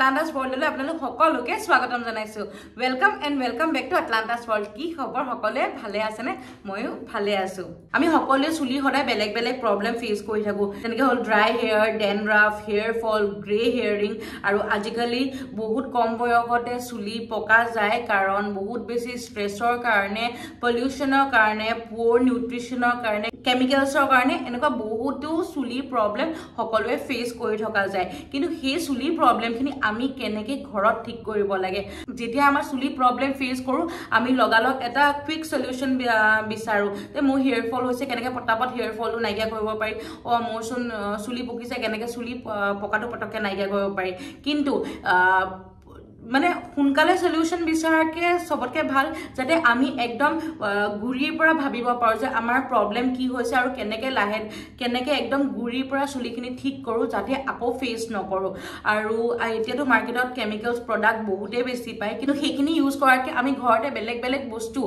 Atlantis World le apnalok hokoloke swagatam janaisu. Welcome and welcome back to Atlantis World. Ki khobor hokole bhale ase ne? Moyo bhale asu. Ami hokole suli hoda beleg problem face kori thaku. Jeneke hol dry hair, dandruff, hair fall, gray hairing aru ajikali bahut kom boyogote suli poka jay karon bahut beshi stressor karone, pollutionor karone, poor nutritionor karone, chemicalsor karone eneka bahutu suli problem hokolwe face kori thoka jay. Kintu he suli problem khini ami keneke ghorot thik koribo lage jetia amar suli problem face koru ami logalok eta quick solution bisaru te mo hair fall hoise keneke potapot hair fall naiga koribo pari o mo suli pokise keneke suli pokato potoke naiga koribo pari kintu মানে হুনকালে solution বিচাৰকে সবতকে ভাল যাতে আমি একদম গুৰিৰ পৰা ভাবিব পাৰো যে আমাৰ প্ৰবলেম কি হৈছে আৰু কেনেকে একদম গুৰিৰ পৰা চুলিখিনি ঠিক কৰো যাতে আকৌ ফেস নকৰো আৰু এতিয়াটো মাৰ্কেটত কেমিক্যালস প্ৰডাক্ট বহুতে বেছি পায় কিন্তু সেইখিনি ইউজ কৰাকে আমি ঘৰতে বেলেগ বস্তু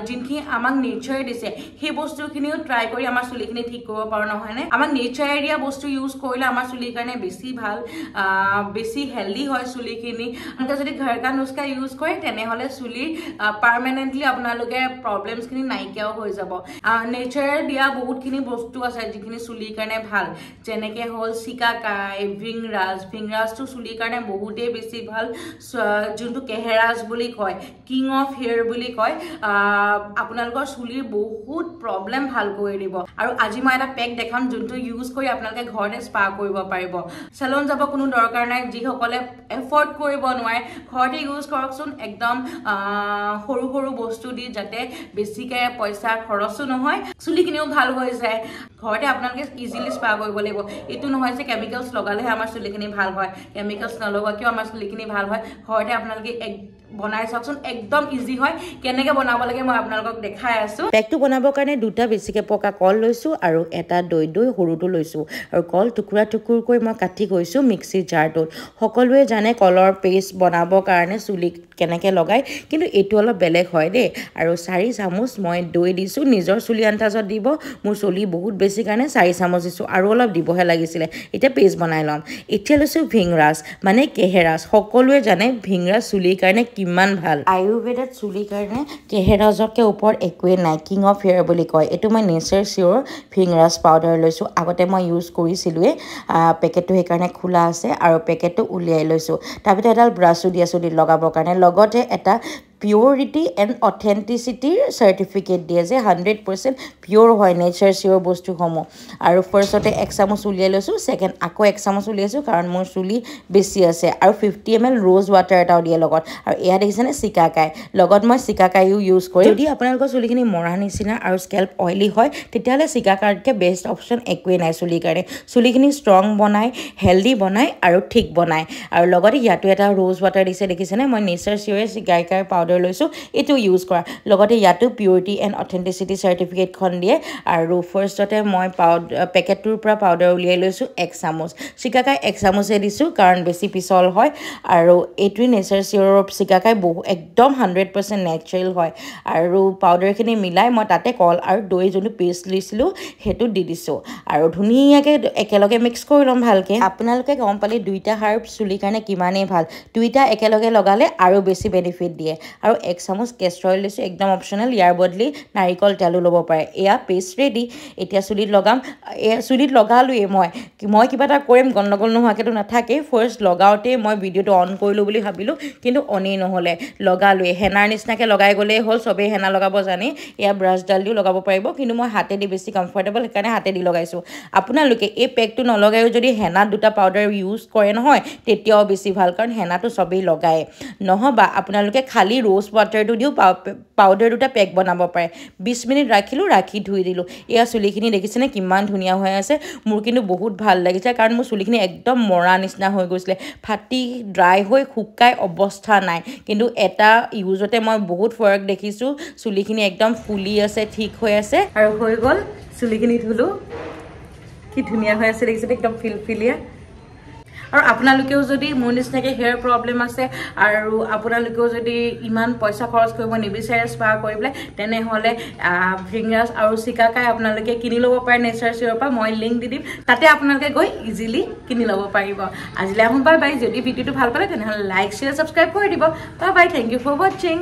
জিনকি আমাক নেচাৰ দিছে সেই বস্তুখিনিও ট্ৰাই কৰি আমাৰ চুলিখিনি ঠিক কৰিব পাৰো নহয় নে আমাক নেচাৰ এৰিয়া বস্তু ইউজ কৰিলে আমাৰ চুলিৰ কাৰণে বেছি ভাল বেছি হেলদি হয় চুলিখিনি अंका जदि घर का नुस्खा यूज करे तेने हले सुली परमानेंटली आपनालोके प्रॉब्लम्स खिनि नाइकिया हो जाबो नेचर दिया बहुत खिनि वस्तु আছে जिखिनि सुली কাৰণে ভাল जेनेके होल सिकाकाई ভিংৰাজ তো सुली কাৰণে বহুতে বেছি ভাল যোনটো কেহেৰাজ বুলি কয় কিং অফ হেয়াৰ বুলি কয় আপোনালোকৰ সুলিৰ বহুত প্ৰবলেম ভাল কৰি দিব আৰু আজি মই এটা পেক দেখাম যোনটো ইউজ কৰি আপোনালোকে ঘৰতে স্পা কৰিব পাৰিব সেলুন যাব কোনো দৰকাৰ নাই যি সকলে এফৰ্ড কৰিব ঘৰতে ইউজ কৰকচোন একদম সৰু বস্তু দি যাতে বেছিকে পইচা খৰচো নহয় চুলিখিনিও ভাল হৈ যায় ঘৰতে আপোনালোকে ইজিলি স্পা কৰিব লাগিব এটো নহয় যে কেমিক্যালস লগালে আমাৰ চুলিখিনি ভাল হয় কেমিক্যালস নলগা কিয় আমাৰ চুলিখিনি ভাল হয় ঘৰতে আপোনালোকে বনাই চাওকচোন একদম ইজি হয় কেনেকে বনাব লাগে মই আপোনালোকক দেখাই আছো পেকটো বনাবৰ কাৰণে দুটা বেছিকে পকা কল লৈছো আৰু এটা দৈ সৰুটো লৈছো আৰু কল টুকুৰা কৈ মই কাটি গৈছো মিক্সি জাৰটোত সকলোৱে জানে কলৰ পেষ্ট বনাবৰ কাৰণে চুলি কেনেকে লগাই কিন্তু এটো অলপ বেলেগ হয় দে আৰু 4 চামুচ মই দৈ দিছো নিজৰ চুলি আন্তাজত দিব মোৰ চুলি বহুত বেছি কাৰণে 4 চামুচ দিছো আৰু অলপ দিবহে লাগিছিলে এটা পেষ্ট বনাই লম এতিয়া লৈছো ভিংৰাজ মানে কেহেৰাজ সকলোৱে জানে ভিংৰাজ চুলিৰ কাৰণে কিমান ভাল আয়ুৰ্বেদত চুলিৰ কাৰণে কেহেৰাজকে ওপৰত একোৱে নাই কিং অফ হেয়াৰ বুলি কয় এটো মই নেচাৰ চিওৰ ভিংৰাজ পাউডাৰ লৈছো আগতে মই ইউজ কৰিছিলুৱে পেকেটটো হে কাৰণে খোলা আছে আৰু পেকেটটো উলিয়াই লৈছো তাৰপিছত এডাল ব্ৰাছো দি আছো লগাবৰ কাৰণে লগতে এটা purity and authenticity certificate দিয়ে যে 100% পিওৰ হয় নেচাৰ সিওৰ বস্তু হমো আৰু ফাৰ্স্টতে 1 চামুচ উলিয়াই লৈছো সেকেন্ড আকৌ 1 চামুচ উলিয়াইছো কাৰণ মোৰ চুলি বেছি আছে আৰু 50 ml rose water এটা দিয়ে লগত আৰু এয়া দেখিছেনে সিকাকাই লগত মই সিকাকাইও ইউজ কৰি যদি আপোনালোকৰ চুলিখিনি মৰা নিচিনা আৰু স্কেল্প অইলি হয় তেতিয়ালে সিকাকাৰকে বেষ্ট অপচন একোৱে নাই চুলিৰ কাৰণে চুলিখিনি ষ্ট্ৰং বনাই হেলদি বনাই আৰু ঠিক বনাই আৰু লগতে ইয়াটো এটা rose water দিছে দেখিছেনে মই নেচাৰ সিওৰ সিকাকাই পাউডাৰ লৈছো এটো ইউজ কৰা লগতে ইয়াটো পিউৰিটি এণ্ড অথেন্টিসিটি সাৰ্টিফিকেট খন দিয়ে আৰু ফাৰ্স্টতে মই পেকেটটোৰ পৰা পাউডাৰ উলিয়াই লৈছো 1 চামুচ সিকাকাই 1 চামুচে দিছো কাৰণ বেছি পিছল হয় আৰু এটো নেচাৰ সিওৰ সিকাকাই একদম 100% নেচাৰেল হয় আৰু পাউডাৰখিনি মিলাই মই তাতে কল আৰু দৈ যোনটো পেষ্ট লৈছিলো হেতু দি দিছো আৰু ধুনিয়াকে একেলগে মিক্স কৰি লম ভালকে আপোনালোকে গম পালে দুইটা হাৰ্ব চুলি কাৰণে কিমানে ভাল দুইটা একেলগে লগালে আৰু বেছি বেনিফিট দিয়ে আৰু 1 চামুচ কেষ্টৰ অইল লৈছো একদম অপচনেল ইয়াৰ বদলি নাৰিকল তেলো ল'ব পাৰে এয়া পেষ্ট ৰেডি এতিয়া চুলিত লগাম চুলিত লগালোৱে মই কিবা এটা কৰিম গণ্ডগোল নোহোৱাকেতো নাথাকে ফাৰ্স্ট লগাওতে মই ভিডিওটো অন কৰিলো বুলি ভাবিলো কিন্তু অনেই নহলে লগালোৱে হেনাৰ নিচিনাকে লগাই গলে হল সবে হেনা লগাব জানে এয়া ব্ৰাছ ডাল দিও লগাব পাৰিব কিন্তু মই হাতে দি বেছি কমফৰ্টেবল সেইকাৰণে হাতে দি লগাইছো আপোনালোকে এই পেকটো নলগায়ও যদি হেনা দুটা পাউডাৰ ইউজ কৰে নহয় তেতিয়াও বেছি ভাল কাৰণ হেনাটো সবেই লগায় নহবা আপোনালোকে খালি rose water to দিও পাউডাৰ দুটা পেক বনাব পাৰে 20 মিনিট ৰাখি ধুই দিলো এয়া চুলিখিনি দেখিছেনে কিমান ধুনিয়া হৈ আছে মোৰ কিন্তু বহুত ভাল লাগিছে কাৰণ মোৰ চুলিখিনি একদম মৰা নিচিনা হৈ গৈছিলে ফাটি ড্ৰাই হৈ শুকাই অৱস্থা নাই কিন্তু এটা ইউজতে মই বহুত ফৰক দেখিছো চুলিখিনি একদম ফুলি আছে ঠিক হৈ আছে আৰু হৈ গল চুলিখিনি ধুলো কি ধুনিয়া হৈ আছে দেখিছেনে একদম ফিলফিলিয়া আৰু আপোনালোকেও যদি মোৰ নিচিনাকৈ হেয়াৰ প্ৰব্লেম আছে আৰু আপোনালোকেও যদি ইমান পইচা খৰচ কৰিব নিবিচাৰে স্পা কৰিবলৈ তেনেহ'লে ফিংগাৰ্ছ আৰু চিকাকাই আপোনালোকে কিনি ল'ব পাৰে নেচাৰচিৰৰ পৰা মই লিংক দি দিম তাতে আপোনালোকে গৈ ইজিলি কিনি ল'ব পাৰিব আজিলৈ আহোঁ বাই বাই যদি ভিডিঅ'টো ভাল পালে তেনেহ'লে লাইক শ্বেয়াৰ ছাবস্ক্ৰাইব কৰি দিব bye bye thank you for ৱাচিং